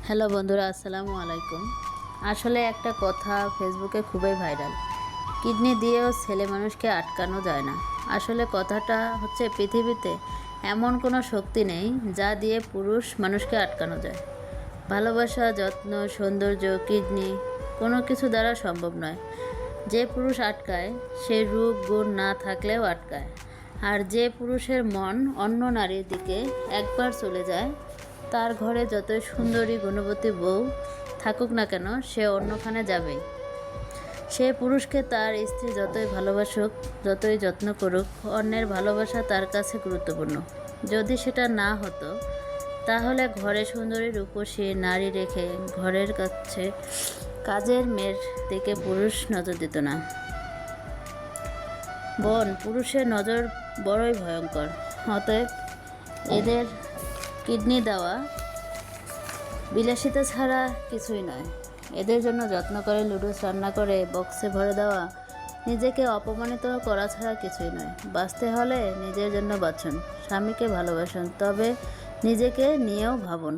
Hello বন্ধুরা, আসসালামু আলাইকুম। আসলে একটা কথা ফেসবুকে খুবই ভাইরাল, কিডনি দিয়েও ছেলে মানুষকে আটকানো যায় না। আসলে কথাটা হচ্ছে, পৃথিবীতে এমন কোনো শক্তি নেই যা দিয়ে পুরুষ মানুষকে আটকানো যায়। ভালোবাসা, যত্ন, সৌন্দর্য, কিডনি কোনো কিছু দ্বারা সম্ভব নয়। যে পুরুষ আটকায় সে রূপ গুণ না থাকলেও আটকায়, আর যে পুরুষের মন অন্য নারীর দিকে একবার চলে যায়, তার ঘরে যতই সুন্দরী গুণবতী বউ থাকুক না কেন, সে অন্যখানে যাবেই। সে পুরুষকে তার স্ত্রী যতই ভালোবাসুক, যতই যত্ন করুক, অন্যের ভালোবাসা তার কাছে গুরুত্বপূর্ণ। যদি সেটা না হতো, তাহলে ঘরে সুন্দরী রূপসী নারী রেখে ঘরের কাছে কাজের মেয়ের দিকে পুরুষ নজর দিত না। বোন, পুরুষের নজর বড়ই ভয়ঙ্কর। অতএব এদের কিডনি দেওয়া বিলাসিতা ছাড়া কিছুই নয়। এদের জন্য যত্ন করে নুডলস রান্না করে বক্সে ভরে দেওয়া নিজেকে অপমানিত করা ছাড়া কিছুই নয়। বাঁচতে হলে নিজের জন্য বাঁচুন, স্বামীকে ভালোবাসুন, তবে নিজেকে নিয়েও ভাবুন।